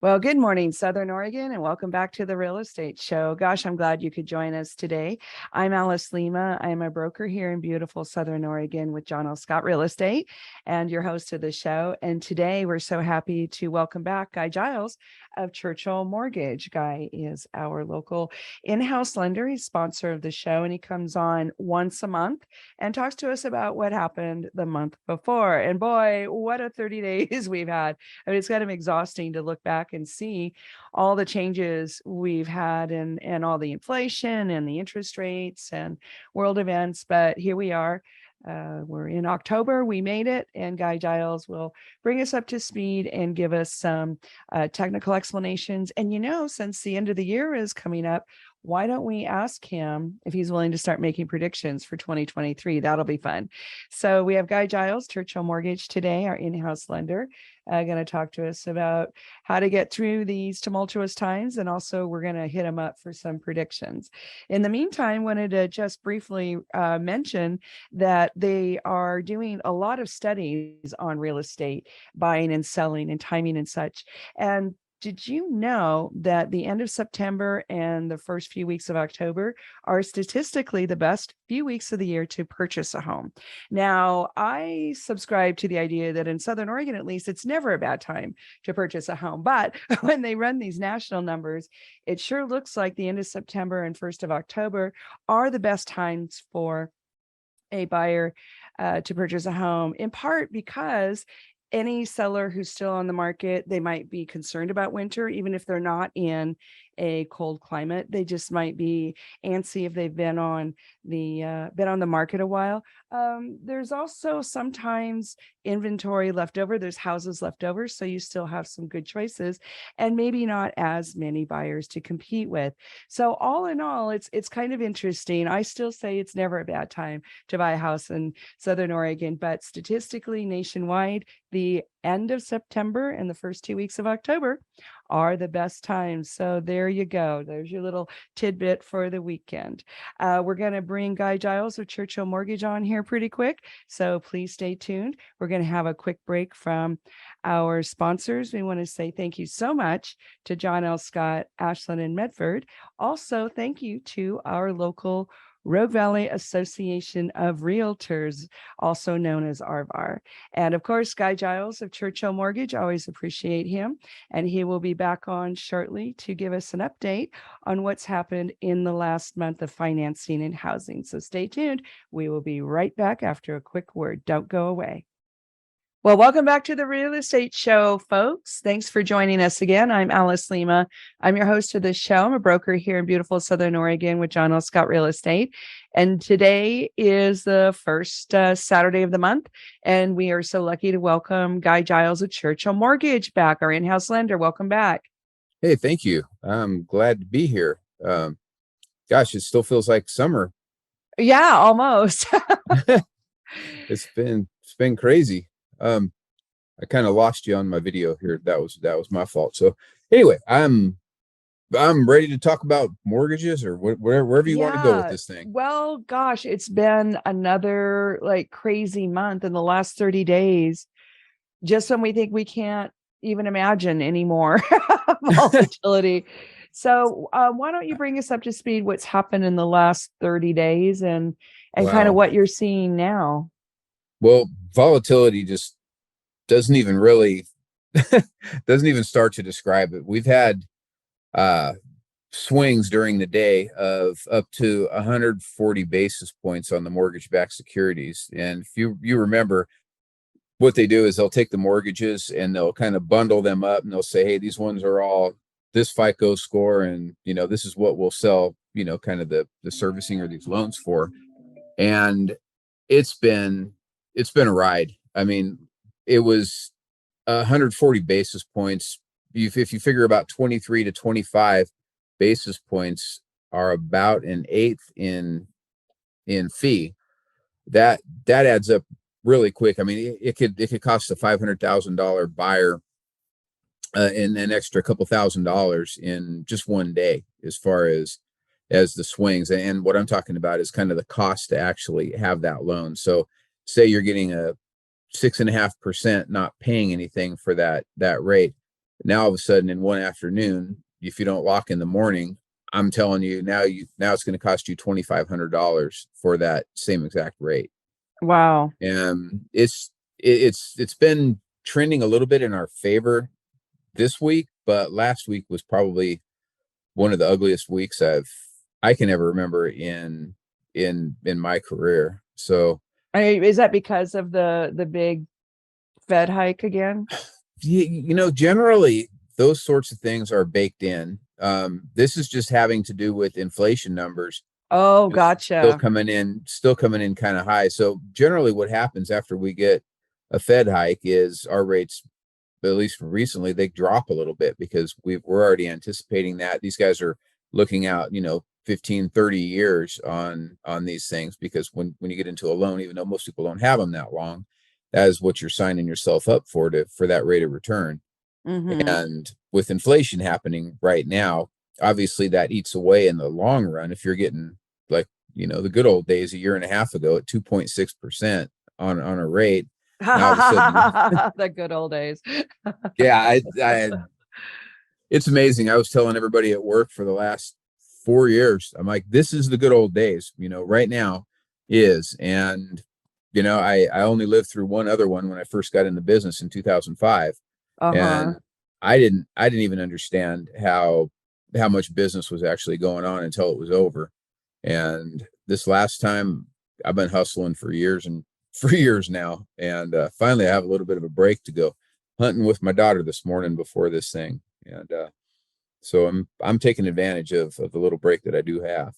Well, good morning, Southern Oregon, and welcome back to the Real Estate Show. Gosh, I'm glad you could join us today. I'm Alice Lema. I am a broker here in beautiful Southern Oregon with John L. Scott Real Estate and your host of the show. And today we're so happy to welcome back Guy Giles of Churchill Mortgage. Guy is our local in-house lender. He's sponsor of the show, and he comes on once a month and talks to us about what happened the month before. And boy, what a 30 days we've had. I mean, it's kind of exhausting to look back and see all the changes we've had and all the inflation and the interest rates and world events. But here we are. We're in October. We made it, and Guy Giles will bring us up to speed and give us some technical explanations. And since the end of the year is coming up, why don't we ask him if he's willing to start making predictions for 2023? That'll be fun. So we have Guy Giles, Churchill Mortgage today, our in-house lender, going to talk to us about how to get through these tumultuous times. And also we're going to hit him up for some predictions. In the meantime, wanted to just briefly mention that they are doing a lot of studies on real estate, buying and selling and timing and such. And did you know that the end of September and the first few weeks of October are statistically the best few weeks of the year to purchase a home? Now, I subscribe to the idea that in Southern Oregon, at least, it's never a bad time to purchase a home. But when they run these national numbers, it sure looks like the end of September and 1st of October are the best times for a buyer to purchase a home, in part because any seller who's still on the market, they might be concerned about winter, even if they're not in a cold climate. They just might be antsy if they've been on the market a while. There's also sometimes inventory left over. There's houses left over, so you still have some good choices, and maybe not as many buyers to compete with. So all in all, it's kind of interesting. I still say it's never a bad time to buy a house in Southern Oregon, but statistically nationwide, the end of September and the first 2 weeks of October are the best times. So there you go. There's your little tidbit for the weekend. We're going to bring Guy Giles of Churchill Mortgage on here pretty quick. So please stay tuned. We're going to have a quick break from our sponsors. We want to say thank you so much to John L. Scott, Ashland, and Medford. Also, thank you to our local Rogue Valley Association of Realtors, also known as RVAR. And of course, Guy Giles of Churchill Mortgage, always appreciate him. And he will be back on shortly to give us an update on what's happened in the last month of financing and housing. So stay tuned. We will be right back after a quick word. Don't go away. Well, welcome back to the Real Estate Show, folks. Thanks for joining us again. I'm Alice Lema. I'm your host of this show. I'm a broker here in beautiful Southern Oregon with John L. Scott Real Estate. And today is the first Saturday of the month. And we are so lucky to welcome Guy Giles of Churchill Mortgage back, our in-house lender. Welcome back. Hey, thank you. I'm glad to be here. Gosh, it still feels like summer. Yeah, almost. It's been crazy. I kind of lost you on my video here. That was my fault. So anyway, I'm ready to talk about mortgages or wherever you want to go with this thing. Well, gosh, it's been another crazy month in the last 30 days. Just when we think we can't even imagine anymore volatility. So why don't you bring us up to speed what's happened in the last 30 days and kind of what you're seeing now? Well, volatility just doesn't even start to describe it. We've had swings during the day of up to 140 basis points on the mortgage-backed securities. And if you remember, what they do is they'll take the mortgages and they'll kind of bundle them up and they'll say, hey, these ones are all this FICO score, and this is what we'll sell, kind of the servicing or these loans for. And it's been a ride. I mean, it was 140 basis points. If you figure about 23 to 25 basis points are about an eighth in fee, that adds up really quick. I mean, it could cost a $500,000 buyer and an extra couple $1,000s in just one day, as far as the swings. And what I'm talking about is kind of the cost to actually have that loan. So say you're getting a 6.5%, not paying anything for that rate. Now all of a sudden in one afternoon, if you don't lock in the morning, I'm telling you now, it's going to cost you $2,500 for that same exact rate. Wow. And it's been trending a little bit in our favor this week, but last week was probably one of the ugliest weeks I can ever remember in my career. So Is that because of the big Fed hike again? generally those sorts of things are baked in. This is just having to do with inflation numbers Oh, just still gotcha. coming in kind of high. So generally what happens after we get a Fed hike is our rates, at least recently, they drop a little bit because we're already anticipating that. These guys are looking out, 15, 30 years on these things, because when you get into a loan, even though most people don't have them that long, that is what you're signing yourself up for that rate of return. Mm-hmm. And with inflation happening right now, obviously that eats away in the long run. If you're getting like, the good old days a year and a half ago at 2.6% on a rate, now all of a sudden, The good old days. yeah, it's amazing. I was telling everybody at work for the last 4 years, I'm like, this is the good old days, right now is. And, I only lived through one other one when I first got in the business in 2005. Uh-huh. And I didn't even understand how much business was actually going on until it was over. And this last time, I've been hustling for years and for years now. And finally I have a little bit of a break to go hunting with my daughter this morning before this thing. And so I'm taking advantage of the little break that I do have.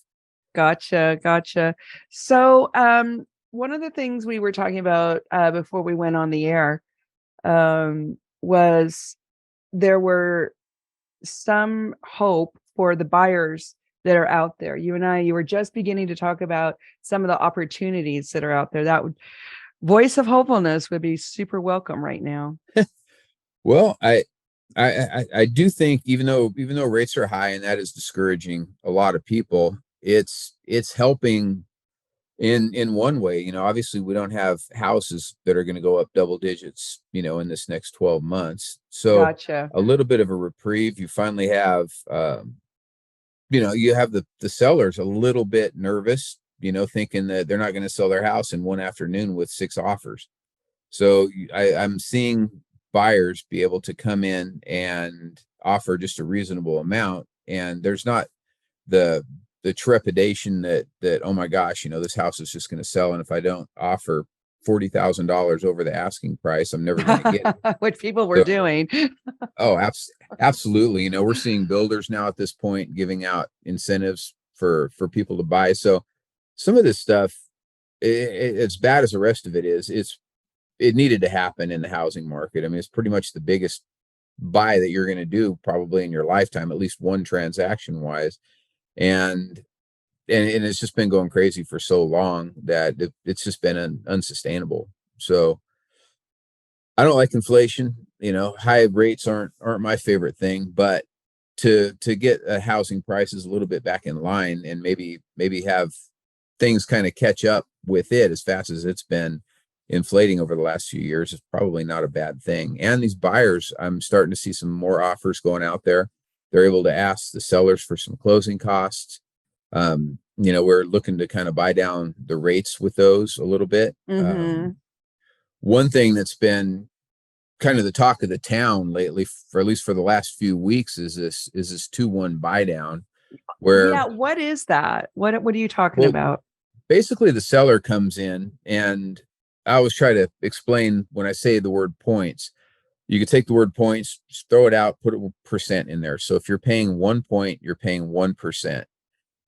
Gotcha. So, one of the things we were talking about before we went on the air was there were some hope for the buyers that are out there. You were just beginning to talk about some of the opportunities that are out there. That would voice of hopefulness would be super welcome right now. Well, I do think even though rates are high and that is discouraging a lot of people, it's helping in one way. Obviously we don't have houses that are going to go up double digits, in this next 12 months. So Gotcha. a little bit of a reprieve. You finally have, you have the sellers a little bit nervous, thinking that they're not going to sell their house in one afternoon with 6 offers. So I'm seeing buyers be able to come in and offer just a reasonable amount, and there's not the trepidation that oh my gosh, this house is just going to sell, and if I don't offer $40,000 over the asking price, I'm never going to get it. What people were So, doing. oh, absolutely. We're seeing builders now at this point giving out incentives for people to buy. So some of this stuff, as bad as the rest of it is, it needed to happen in the housing market. I mean, it's pretty much the biggest buy that you're going to do probably in your lifetime, at least one transaction wise. And and it's just been going crazy for so long that it's just been unsustainable. So I don't like inflation. High rates aren't my favorite thing, but to get housing prices a little bit back in line and maybe have things kind of catch up with it as fast as it's been inflating over the last few years is probably not a bad thing. And these buyers, I'm starting to see some more offers going out there. They're able to ask the sellers for some closing costs. We're looking to kind of buy down the rates with those a little bit. Mm-hmm. One thing that's been kind of the talk of the town lately, for at least for the last few weeks, is this 2-1 buy down, where, Yeah, what is that? What are you talking well, about? basically the seller comes in, and I always try to explain when I say the word points. You could take the word points, just throw it out, put a percent in there. So if you're paying 1 point, you're paying 1%.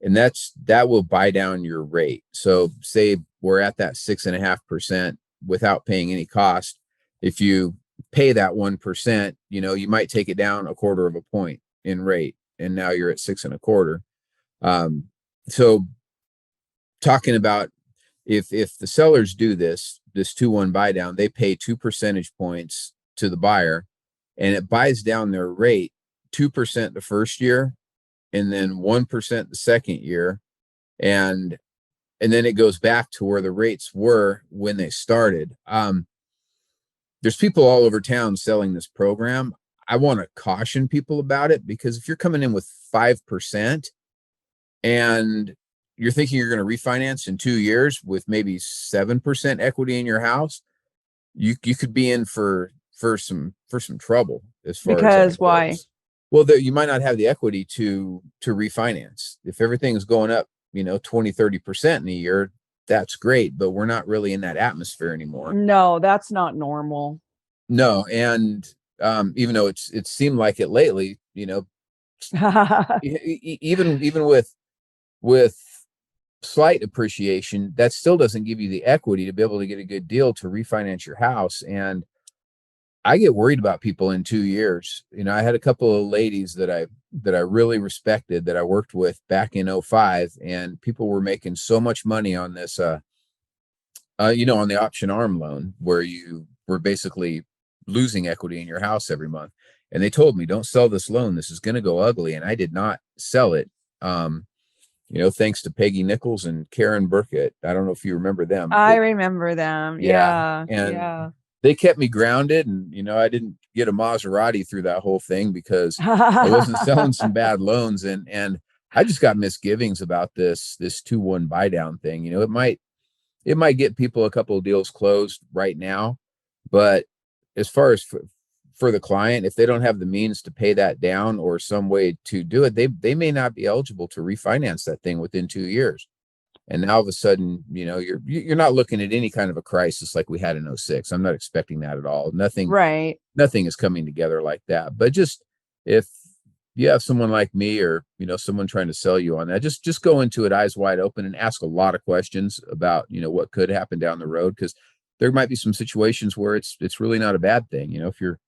And that will buy down your rate. So say we're at that 6.5% without paying any cost. If you pay that 1%, you might take it down a quarter of a point in rate, and now you're at 6.25. So talking about if the sellers do this 2-1 buy down, they pay 2 percentage points to the buyer, and it buys down their rate 2% the first year, and then 1% the second year, and then it goes back to where the rates were when they started. There's people all over town selling this program. I want to caution people about it, because if you're coming in with 5% and you're thinking you're going to refinance in 2 years with maybe 7% equity in your house, you could be in for some trouble as far as that Because why? goes. Well, you might not have the equity to refinance. If everything's going up, 20-30% in a year, that's great, but we're not really in that atmosphere anymore. No, that's not normal. No, and even though it seemed like it lately, even with slight appreciation, that still doesn't give you the equity to be able to get a good deal to refinance your house. And I get worried about people in 2 years. I had a couple of ladies that I really respected, that I worked with back in 05, and people were making so much money on this, on the option arm loan, where you were basically losing equity in your house every month. And they told me, don't sell this loan. This is going to go ugly. And I did not sell it. Thanks to Peggy Nichols and Karen Burkett. I don't know if you remember them. I remember them. Yeah. And Yeah. they kept me grounded, and I didn't get a Maserati through that whole thing, because I wasn't selling some bad loans, and I just got misgivings about this 2-1 buy down thing. It might get people a couple of deals closed right now, but as far as for the client, if they don't have the means to pay that down or some way to do it, they may not be eligible to refinance that thing within 2 years. And now all of a sudden, you're not looking at any kind of a crisis like we had in 06. I'm not expecting that at all. Nothing is coming together like that. But just, if you have someone like me, or someone trying to sell you on that, just go into it eyes wide open and ask a lot of questions about what could happen down the road, because there might be some situations where it's really not a bad thing. If your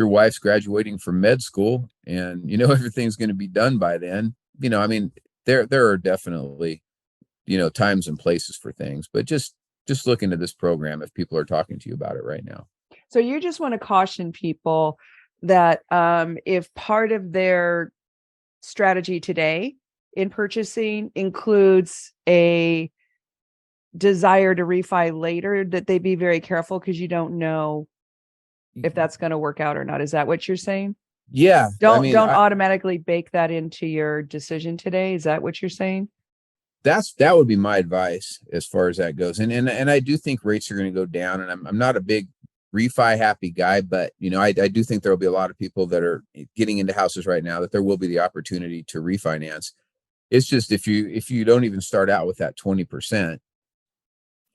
wife's graduating from med school and everything's going to be done by then, there are definitely times and places for things. But just look into this program if people are talking to you about it right now. So you just want to caution people that if part of their strategy today in purchasing includes a desire to refi later, that they be very careful, because you don't know if that's going to work out or not. Is that what you're saying? Yeah. Don't automatically bake that into your decision today. Is that what you're saying? That would be my advice as far as that goes. And I do think rates are going to go down, and I'm not a big refi happy guy, but I do think there will be a lot of people that are getting into houses right now that there will be the opportunity to refinance. It's just, if you don't even start out with that 20%,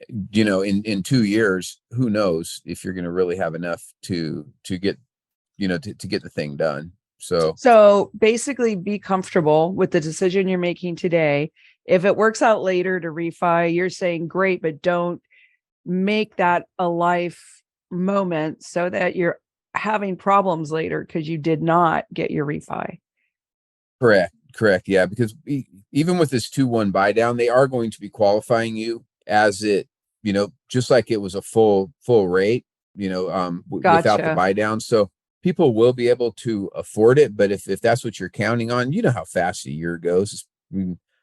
in 2 years, who knows if you're going to really have enough to get to get the thing done. So basically, be comfortable with the decision you're making today. If it works out later to refi, you're saying great, but don't make that a life moment so that you're having problems later because you did not get your refi. Correct. Yeah, because even with this 2-1 buy down, they are going to be qualifying you as it, just like it was a full rate, without the buy down. So people will be able to afford it. But if that's what you're counting on, how fast a year goes.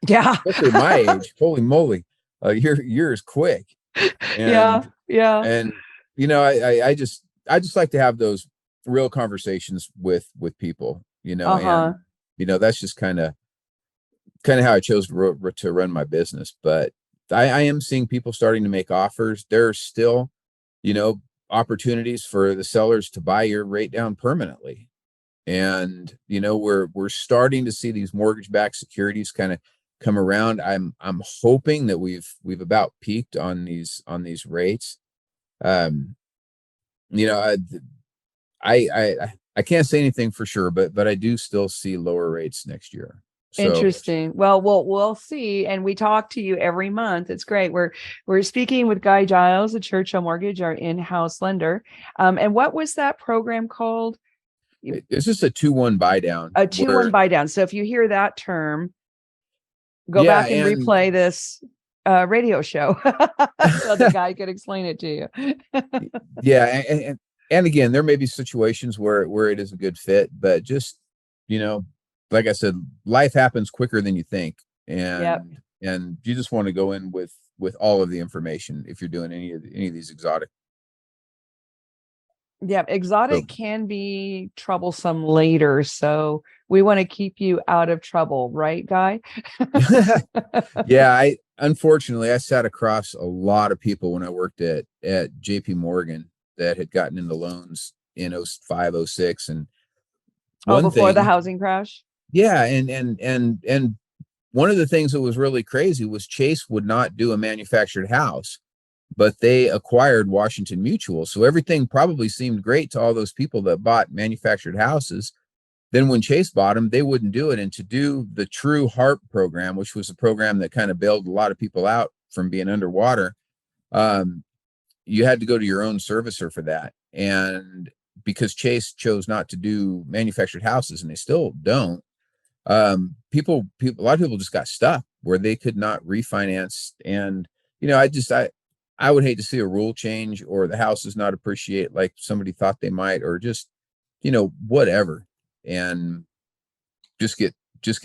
Yeah. Especially my age. Holy moly. Year is quick. And, yeah. And, I just like to have those real conversations with people, and, that's just kind of how I chose to run my business. But I am seeing people starting to make offers. There are still, opportunities for the sellers to buy your rate down permanently. And, we're starting to see these mortgage-backed securities kind of come around. I'm hoping that we've about peaked on these rates. I can't say anything for sure, but I do still see lower rates next year. So. Interesting. Well, we'll see. And we talk to you every month. It's great. We're speaking with Giles at Churchill Mortgage, our in-house lender. And what was that program called? It's just a 2-1 buy down. A 2-1 buy down. So if you hear that term, go back and replay this radio show so the guy could explain it to you. Yeah. And again, there may be situations where it is a good fit, but just, like I said, life happens quicker than you think. And you just want to go in with all of the information if you're doing any of these exotic. Yeah, So exotic can be troublesome later. So we want to keep you out of trouble, right, Guy? yeah, I sat across a lot of people when I worked at JP Morgan that had gotten into loans in 05, 06. And Oh, one before the thing, housing crash? yeah, and one of the things that was really crazy was Chase would not do a manufactured house, but they acquired Washington Mutual. So everything probably seemed great to all those people that bought manufactured houses. Then when Chase bought them, they wouldn't do it. And to do the true HARP program, which was a program that kind of bailed a lot of people out from being underwater, um, you had to go to your own servicer for that. And because Chase chose not to do manufactured houses, and they still don't, a lot of people just got stuck where they could not refinance. And I would hate to see a rule change, or the houses not appreciate like somebody thought they might, or just whatever, and just get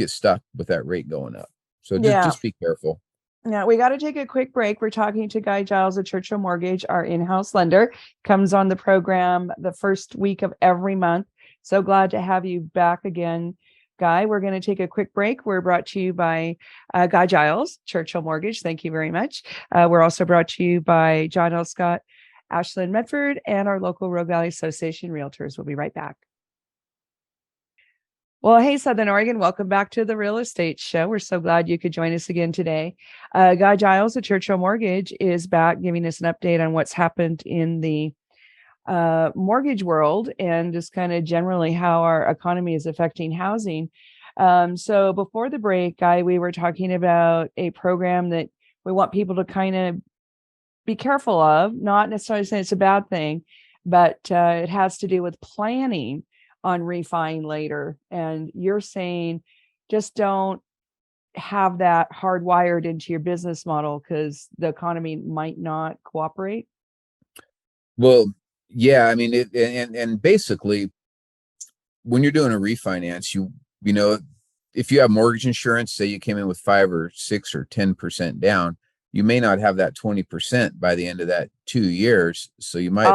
stuck with that rate going up. So just Yeah. just be careful. Now we got to take a quick break. We're talking to Guy Giles of Churchill Mortgage, our in-house lender. Comes on the program the first week of every month. So glad to have you back again, Guy. We're going to take a quick break. We're brought to you by Guy Giles, Churchill Mortgage. Thank you very much. We're also brought to you by John L. Scott, Ashland, Medford, and our local Rogue Valley Association Realtors. We'll be right back. Well, hey, Southern Oregon, welcome back to the Real Estate Show. We're so glad you could join us again today. Guy Giles of Churchill Mortgage is back giving us an update on what's happened in the mortgage world and just kind of generally how our economy is affecting housing. So before the break, Guy, we were talking about a program that we want people to kind of be careful of, not necessarily saying it's a bad thing, but it has to do with planning on refining later. And you're saying just don't have that hardwired into your business model because the economy might not cooperate. Well, yeah, I mean and basically when you're doing a refinance, if you have mortgage insurance, say you came in with 5 or 6 or 10% down, you may not have that 20% by the end of that 2 years. So you might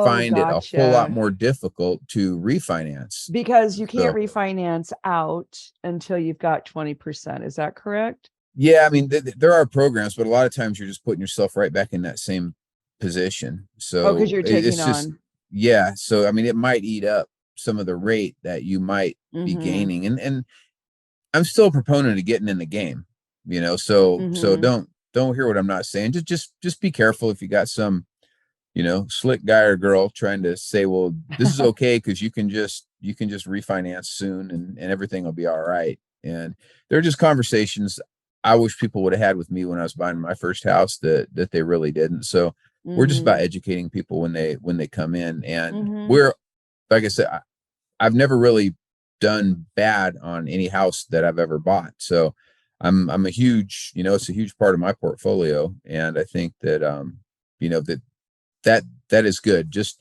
find it a whole lot Gotcha. more difficult to refinance. Because you can't So, refinance out until you've got 20%. Is that correct? yeah, I mean, there are programs, but a lot of times you're just putting yourself right back in that same position. Oh, because So you're it's taking just, on. yeah. So, I mean, it might eat up some of the rate that you might be Mm-hmm. gaining. And I'm still a proponent of getting in the game, so Mm-hmm. don't hear what I'm not saying. Just be careful if you got some, slick guy or girl trying to say, well, this is okay because you can just refinance soon and everything will be all right. And they're just conversations I wish people would have had with me when I was buying my first house that they really didn't. So we're just about Mm-hmm. educating people when they come in. And Mm-hmm. we're, like I said, I've never really done bad on any house that I've ever bought. So I'm a huge, it's a huge part of my portfolio. And I think that that is good. Just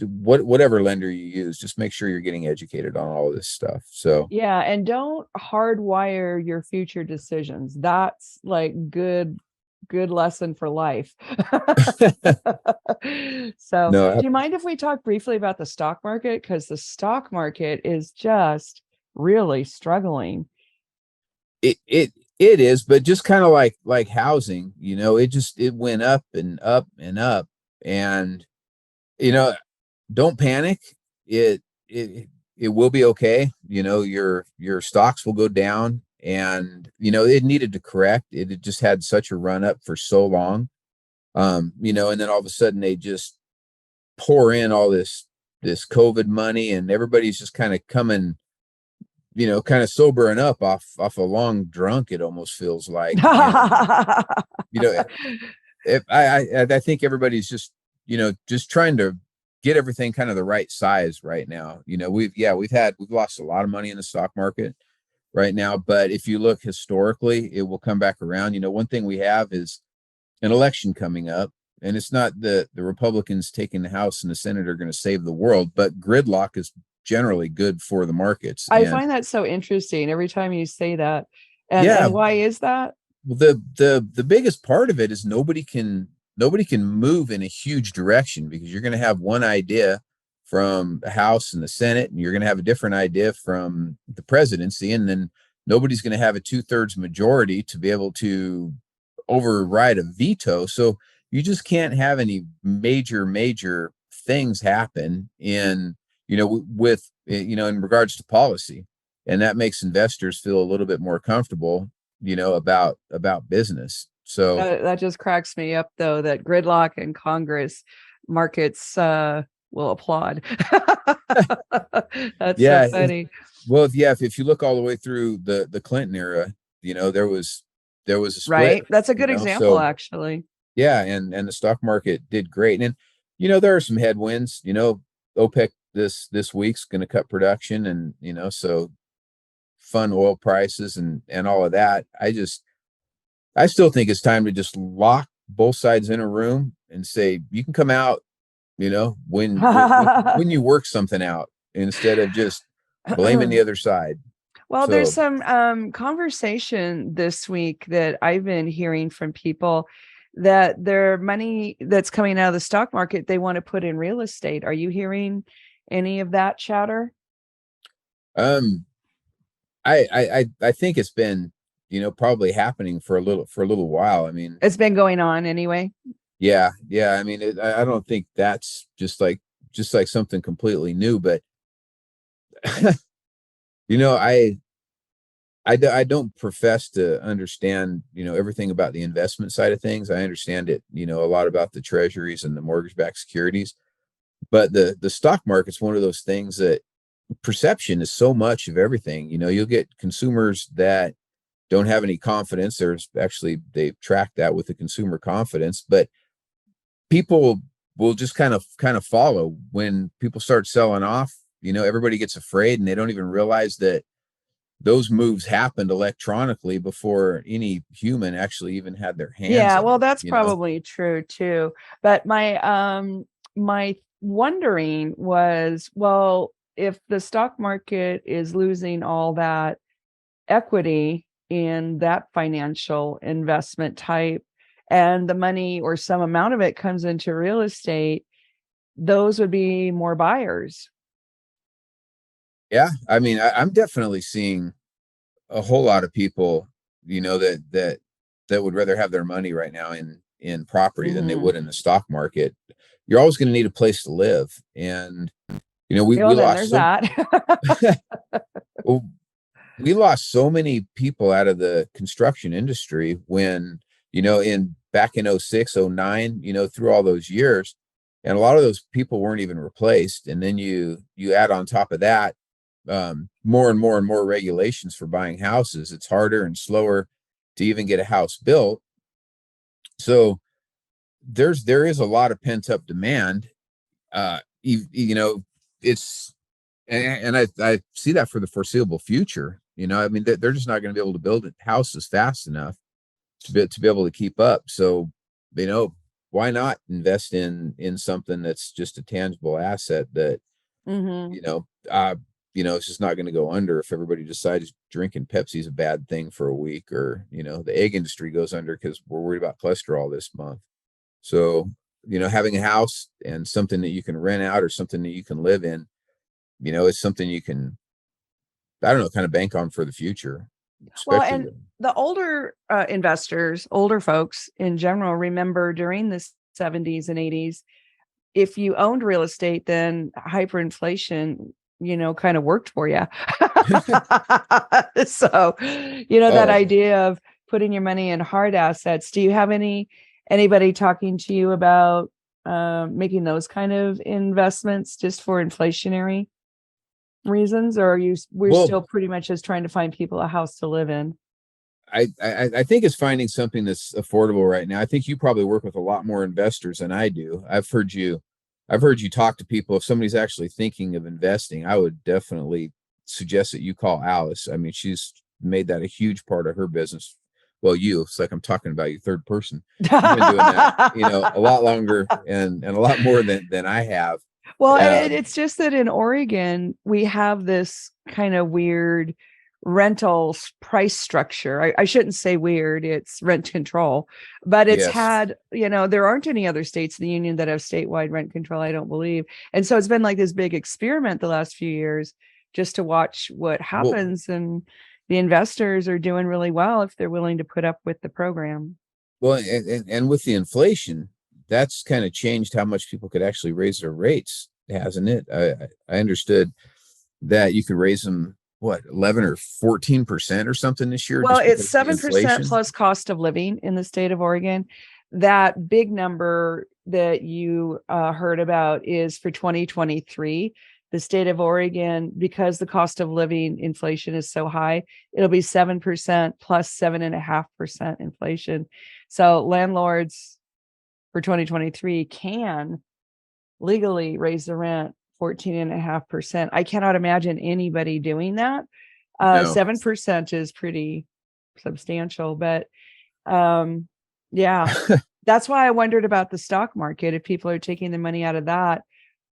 whatever lender you use, just make sure you're getting educated on all of this stuff. So Yeah, and don't hardwire your future decisions. That's like good lesson for life. So, no, do you mind if we talk briefly about the stock market? Because the stock market is just really struggling. it is, but just kind of like housing, it went up and up and up. And you know, don't panic. It will be okay. Your stocks will go down, and it needed to correct. It had just had such a run up for so long. And then all of a sudden they just pour in all this COVID money, and everybody's just kind of coming, kind of sobering up off a long drunk, it almost feels like. And you know if I think everybody's just trying to get everything kind of the right size right now. We've lost a lot of money in the stock market right now, but if you look historically, it will come back around. One thing we have is an election coming up, and it's not the Republicans taking the House and the Senate are going to save the world, but gridlock is generally good for the markets. I And find that so interesting every time you say that. And yeah, why is that? the biggest part of it is nobody can move in a huge direction, because you're going to have one idea from the House and the Senate, and you're going to have a different idea from the presidency, and then nobody's going to have a 2/3 majority to be able to override a veto. So you just can't have any major things happen in, with, in regards to policy. And that makes investors feel a little bit more comfortable, about business. So that just cracks me up, though, that gridlock in Congress, markets will applaud. That's so funny. Well, if you look all the way through the Clinton era, there was a split. Right. That's a good example, actually. Yeah, and the stock market did great. And there are some headwinds. OPEC this week's going to cut production, and so fund oil prices and all of that. I still think it's time to just lock both sides in a room and say, you can come out, when you work something out, instead of just blaming the other side. Well, there's some conversation this week that I've been hearing from people that their money that's coming out of the stock market, they want to put in real estate. Are you hearing any of that chatter? I think it's been, probably happening for a little while. I mean, it's been going on anyway. Yeah. I mean, I don't think that's just like something completely new, but I don't profess to understand, everything about the investment side of things. I understand it, a lot about the treasuries and the mortgage-backed securities, but the stock market's one of those things that perception is so much of everything. You'll get consumers that don't have any confidence. They track that with the consumer confidence, but people will just kind of follow when people start selling off. Everybody gets afraid, and they don't even realize that those moves happened electronically before any human actually even had their hands. Yeah, well, that's probably true too. But my wondering was, well, if the stock market is losing all that equity in that financial investment type, and the money or some amount of it comes into real estate, those would be more buyers. Yeah, I mean, I'm definitely seeing a whole lot of people, that would rather have their money right now in property than they would in the stock market. You're always going to need a place to live, and we lost we lost so many people out of the construction industry when back in 06, 09, through all those years, and a lot of those people weren't even replaced. And then you add on top of that more and more regulations for buying houses. It's harder and slower to even get a house built. So there is a lot of pent up demand. It's and I see that for the foreseeable future. I mean, they're just not going to be able to build houses fast enough to be able to keep up. So, why not invest in something that's just a tangible asset that, it's just not going to go under if everybody decides drinking Pepsi is a bad thing for a week, or, the egg industry goes under because we're worried about cholesterol this month. So, having a house and something that you can rent out or something that you can live in, is something you can, I don't know, kind of bank on for the future. Well, and the older investors, older folks in general, remember during the 70s and 80s, if you owned real estate, then hyperinflation, kind of worked for you. So, that idea of putting your money in hard assets. Do you have anybody talking to you about making those kind of investments just for inflationary reasons, or we're still pretty much just trying to find people a house to live in? I think it's finding something that's affordable right now. I think you probably work with a lot more investors than I do. I've heard you talk to people. If somebody's actually thinking of investing, I would definitely suggest that you call Alice. I mean, she's made that a huge part of her business. Well, it's like I'm talking about you third person. You've been doing that, a lot longer and a lot more than I have. Well, and it's just that in Oregon, we have this kind of weird rental price structure. I shouldn't say weird, it's rent control, but it's Yes. had, there aren't any other states in the union that have statewide rent control, I don't believe. And so it's been like this big experiment the last few years just to watch what happens. And the investors are doing really well if they're willing to put up with the program. Well, and with the inflation, that's kind of changed how much people could actually raise their rates, hasn't it? I understood that you could raise them, what, 11 or 14% or something this year? Well, it's because of the 7% inflation? plus cost of living in the state of Oregon. That big number that you heard about is for 2023. The state of Oregon, because the cost of living inflation is so high, it'll be 7% plus 7.5% inflation. So landlords for 2023 can legally raise the rent 14.5%. I cannot imagine anybody doing that. No. 7% is pretty substantial, but yeah, that's why I wondered about the stock market. If people are taking the money out of that,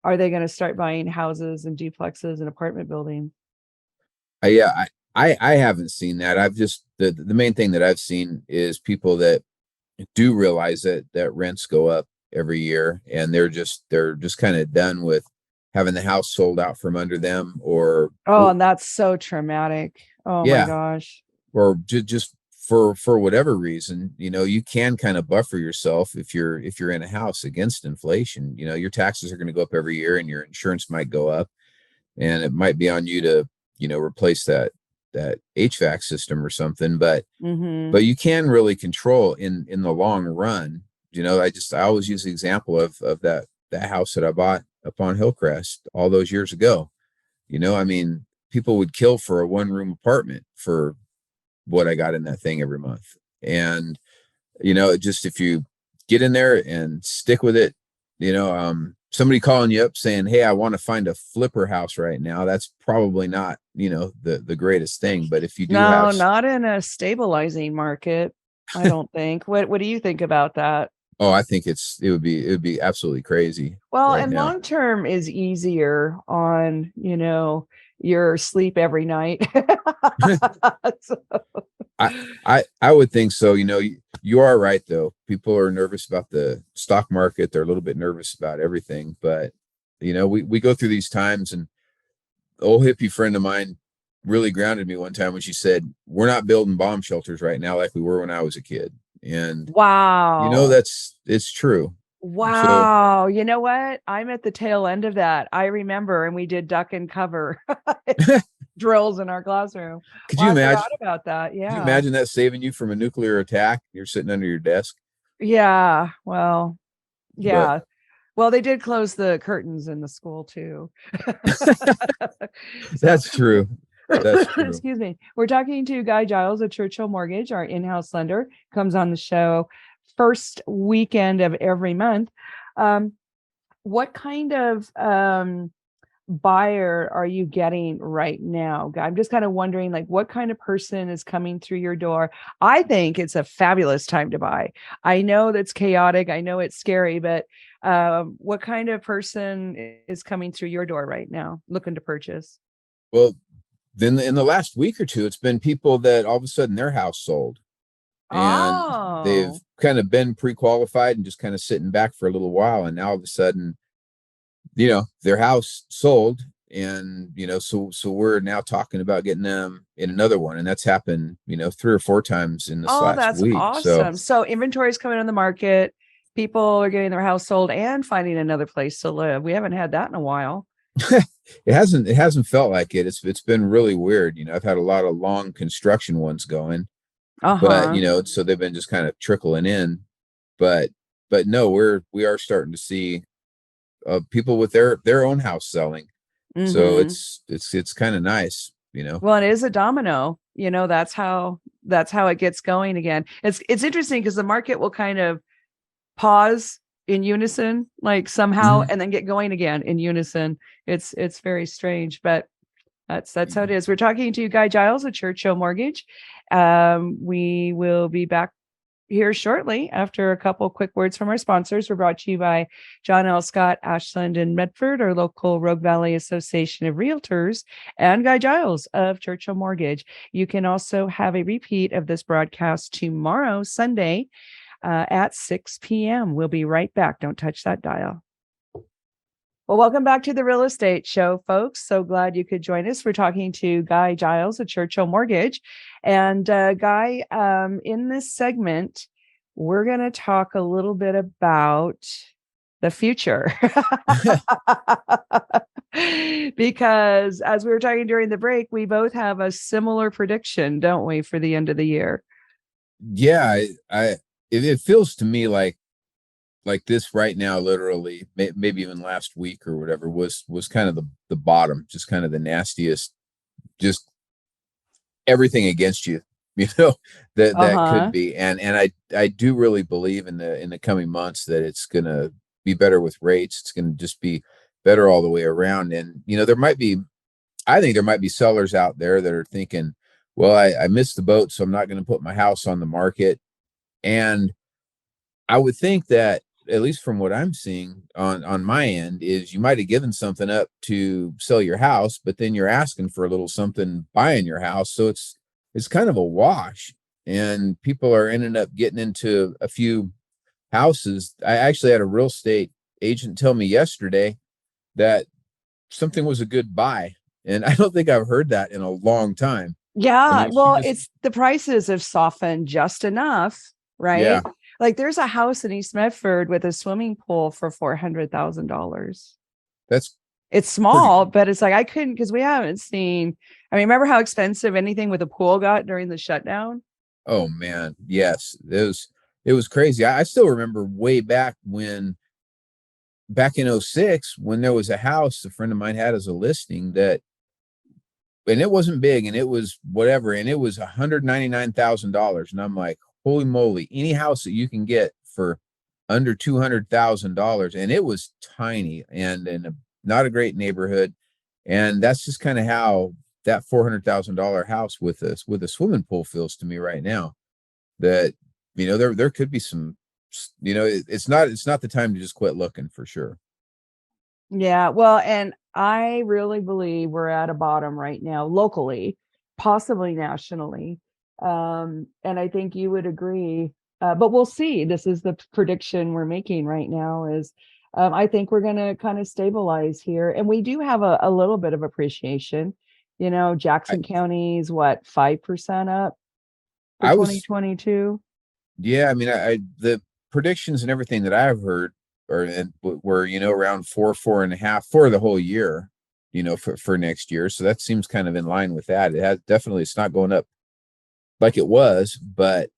are they going to start buying houses and duplexes and apartment buildings? Yeah, I haven't seen that. I've just the main thing that I've seen is people that do realize that rents go up every year, and they're just kind of done with having the house sold out from under them, or and that's so traumatic. Oh my gosh. Or just for whatever reason, you can kind of buffer yourself if you're in a house against inflation. Your taxes are going to go up every year, and your insurance might go up, and it might be on you to replace that HVAC system or something, but you can really control in the long run. I always use the example of that house that I bought up on Hillcrest all those years ago. I mean, people would kill for a 1-room apartment for what I got in that thing every month. And, just if you get in there and stick with it, somebody calling you up saying, hey, I want to find a flipper house right now, that's probably not, the greatest thing. But if you do not in a stabilizing market, I don't think. What do you think about that? Oh, I think it would be absolutely crazy. Well, and long term is easier on, your sleep every night. So. I would think so. You are right though. People are nervous about the stock market. They're a little bit nervous about everything, but we go through these times, and the old hippie friend of mine really grounded me one time when she said, we're not building bomb shelters right now like we were when I was a kid. And wow, it's true. Wow. So, you know what? I'm at the tail end of that. I remember, and we did duck and cover drills in our classroom. Could you imagine about that? Yeah. Could you imagine that saving you from a nuclear attack? You're sitting under your desk. Yeah. Well, yeah. Well, they did close the curtains in the school too. That's true. That's true. Excuse me. We're talking to Guy Giles at Churchill Mortgage, our in-house lender, comes on the show first weekend of every month. What kind of buyer are you getting right now? I'm just kind of wondering, like, what kind of person is coming through your door? I think it's a fabulous time to buy. I know that's chaotic. I know it's scary, but what kind of person is coming through your door right now looking to purchase? Well, then in the last week or two, it's been people that all of a sudden their house sold. And they've kind of been pre-qualified and just kind of sitting back for a little while. And now all of a sudden, their house sold. And, so we're now talking about getting them in another one. And that's happened, 3 or 4 times in this last week. Awesome. So inventory is coming on the market. People are getting their house sold and finding another place to live. We haven't had that in a while. It hasn't felt like it. It's been really weird. I've had a lot of long construction ones going. But so they've been just kind of trickling in, but no, we are starting to see people with their own house selling. So it's kind of nice, Well, it is a domino. That's how it gets going again. It's interesting because the market will kind of pause in unison, like somehow, and then get going again in unison. It's very strange, but that's how it is. We're talking to Guy Giles at Churchill Mortgage. We will be back here shortly after a couple quick words from our sponsors. We're brought to you by John L. Scott, Ashland, and Medford, our local Rogue Valley Association of Realtors, and Guy Giles of Churchill Mortgage. You can also have a repeat of this broadcast tomorrow, Sunday, at 6 p.m. We'll be right back. Don't touch that dial. Well, welcome back to the Real Estate Show, folks. So glad you could join us. We're talking to Guy Giles at Churchill Mortgage. And Guy, in this segment, we're going to talk a little bit about the future. Because as we were talking during the break, we both have a similar prediction, don't we, for the end of the year? Yeah, it feels to me like this right now, literally, maybe even last week or whatever was kind of the bottom, just kind of the nastiest, just everything against you, that could be. And I do really believe in the coming months that it's going to be better with rates. It's going to just be better all the way around. And, I think there might be sellers out there that are thinking, well, I missed the boat, so I'm not going to put my house on the market. And I would think that, at least from what I'm seeing on my end, is you might have given something up to sell your house, but then you're asking for a little something buying your house. So it's kind of a wash, and people are ending up getting into a few houses. I actually had a real estate agent tell me yesterday that something was a good buy. And I don't think I've heard that in a long time. Yeah. It's the prices have softened just enough, right? Yeah. Like there's a house in East Medford with a swimming pool for $400,000. It's small, but it's like I couldn't, because we haven't seen. I mean, remember how expensive anything with a pool got during the shutdown? Oh man, yes, it was crazy. I still remember way back in 06 when there was a house a friend of mine had as a listing and it wasn't big, and it was whatever, and it was $199,000, and I'm like, holy moly, any house that you can get for under $200,000. And it was tiny and in not a great neighborhood. And that's just kind of how that $400,000 house with a swimming pool feels to me right now. That, there could be some, it's not the time to just quit looking, for sure. Yeah. Well, and I really believe we're at a bottom right now, locally, possibly nationally. And I think you would agree, but we'll see. This is the prediction we're making right now is, I think we're going to kind of stabilize here. And we do have a little bit of appreciation. Jackson County's 5% up for 2022. Yeah. I mean, the predictions and everything that I've heard were, around 4.5 for the whole year, for next year. So that seems kind of in line with that. It's not going up like it was, but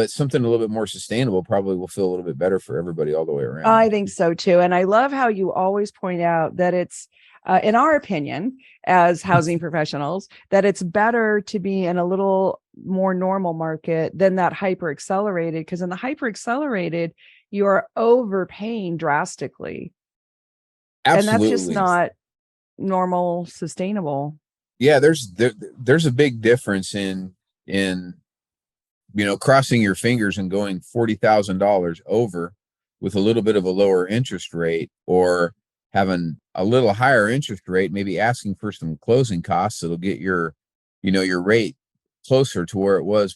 something a little bit more sustainable probably will feel a little bit better for everybody all the way around. I think so too. And I love how you always point out that it's, in our opinion, as housing professionals, that it's better to be in a little more normal market than that hyper accelerated, because in the hyper accelerated, you are overpaying drastically. Absolutely. And that's just not normal, sustainable. Yeah, there's a big difference in crossing your fingers and going $40,000 over with a little bit of a lower interest rate, or having a little higher interest rate, maybe asking for some closing costs that'll get your rate closer to where it was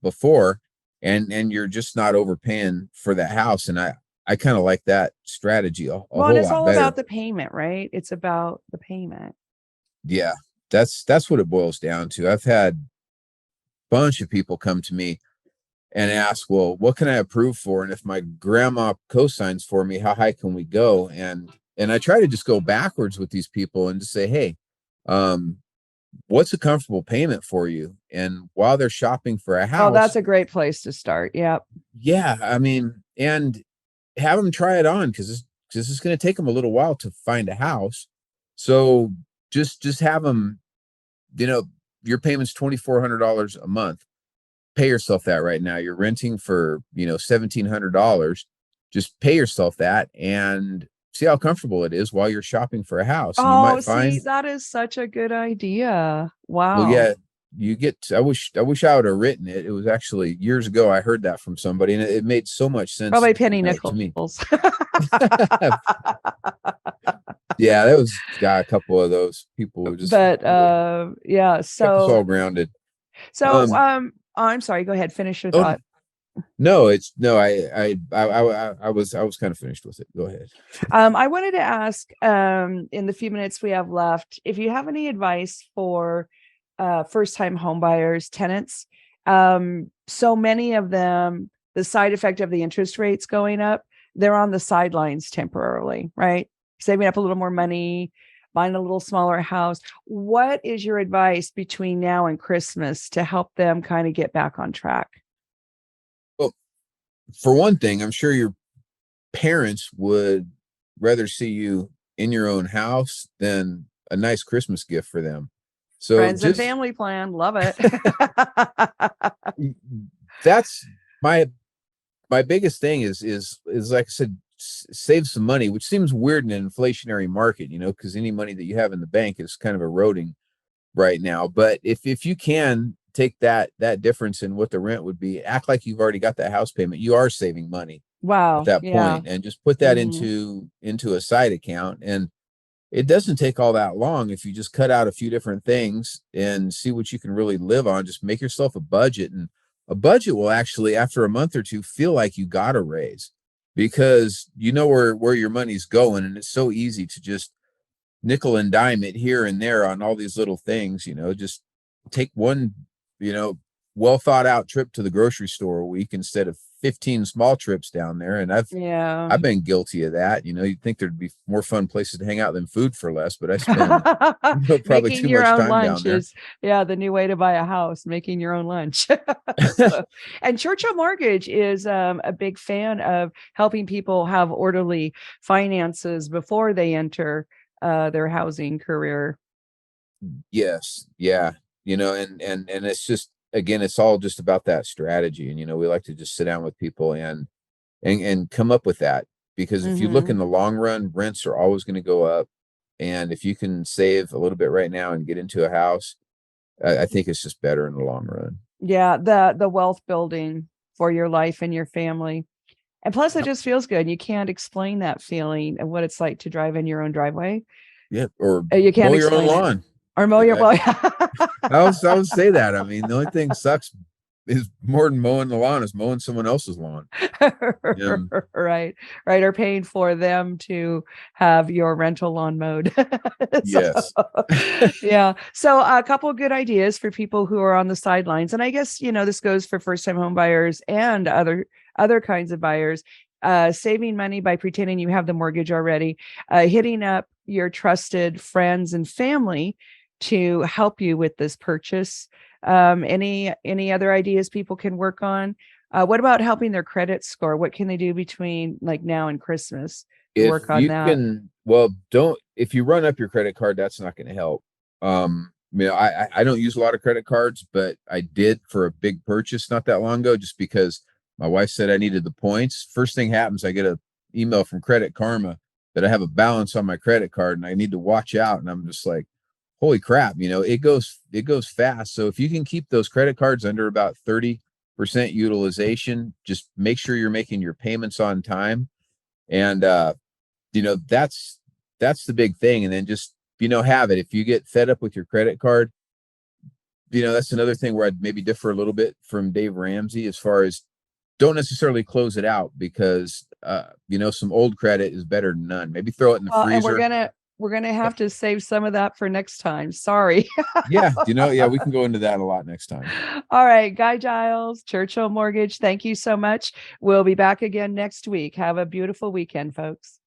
before, and you're just not overpaying for that house. And I kind of like that strategy a whole lot better. It's all about the payment, right? It's about the payment. Yeah, that's what it boils down to. I've had a bunch of people come to me and ask, well, what can I approve for? And if my grandma co-signs for me, how high can we go? And I try to just go backwards with these people and just say, hey, what's a comfortable payment for you? And while they're shopping for a house. Oh, that's a great place to start. Yep. Yeah. I mean, and have them try it on, because this is going to take them a little while to find a house. So just have them, your payment's $2,400 a month. Pay yourself that right now. You're renting for, $1,700. Just pay yourself that and see how comfortable it is while you're shopping for a house. And you might find, that is such a good idea. Wow. Well, yeah, I wish I would have written it. It was actually years ago. I heard that from somebody, and it made so much sense. Probably penny to me. nickels. Yeah, that was a couple of those people who just. But yeah, kept us so all grounded. So I'm sorry, go ahead, finish your Oh, thought. no, I was kind of finished with it. Go ahead. I wanted to ask, in the few minutes we have left, if you have any advice for first-time home buyers, tenants. So many of them, the side effect of the interest rates going up, they're on the sidelines temporarily, right? Saving up a little more money, buying a little smaller house. What is your advice between now and Christmas to help them kind of get back on track? Well, for one thing, I'm sure your parents would rather see you in your own house than a nice Christmas gift for them. So friends and family plan, love it. That's my biggest thing is like I said, save some money, which seems weird in an inflationary market, because any money that you have in the bank is kind of eroding right now. But if you can take that difference in what the rent would be, act like you've already got that house payment, you are saving money. Wow. At that point, and just put that into a side account. And it doesn't take all that long if you just cut out a few different things and see what you can really live on. Just make yourself a budget, and a budget will actually, after a month or two, feel like you got a raise, because you know where your money's going. And it's so easy to just nickel and dime it here and there on all these little things. Just take one well thought out trip to the grocery store a week instead of 15 small trips down there. And I've been guilty of that. You'd think there'd be more fun places to hang out than food for less, but I spend probably making too your much own time lunch down there. The new way to buy a house, making your own lunch. And Churchill Mortgage is a big fan of helping people have orderly finances before they enter their housing career. Yes. Yeah. And it's just, again, it's all just about that strategy. And, we like to just sit down with people and come up with that, because if you look in the long run, rents are always going to go up. And if you can save a little bit right now and get into a house, I think it's just better in the long run. Yeah. The wealth building for your life and your family. And plus it just feels good. You can't explain that feeling and what it's like to drive in your own driveway. Yeah. Or you can't mow your own lawn. Or mow your lawn. I would say that. I mean, the only thing sucks is more than mowing the lawn is mowing someone else's lawn. Right. Or paying for them to have your rental lawn mowed. Yes. Yeah. So a couple of good ideas for people who are on the sidelines. And I guess, this goes for first-time home buyers and other kinds of buyers. Saving money by pretending you have the mortgage already, hitting up your trusted friends and family to help you with this purchase. Any other ideas people can work on? What about helping their credit score? What can they do between like now and Christmas to work on that? If you run up your credit card, that's not going to help. I don't use a lot of credit cards, but I did for a big purchase not that long ago, just because my wife said I needed the points. First thing happens, I get an email from Credit Karma that I have a balance on my credit card and I need to watch out. And I'm just like, holy crap, it goes fast. So if you can keep those credit cards under about 30% utilization, just make sure you're making your payments on time. And, that's the big thing. And then just, have it. If you get fed up with your credit card, that's another thing where I'd maybe differ a little bit from Dave Ramsey as far as don't necessarily close it out, because, some old credit is better than none. Maybe throw it in the freezer. And we're going to have to save some of that for next time. Sorry. Yeah. We can go into that a lot next time. All right. Guy Giles, Churchill Mortgage. Thank you so much. We'll be back again next week. Have a beautiful weekend, folks.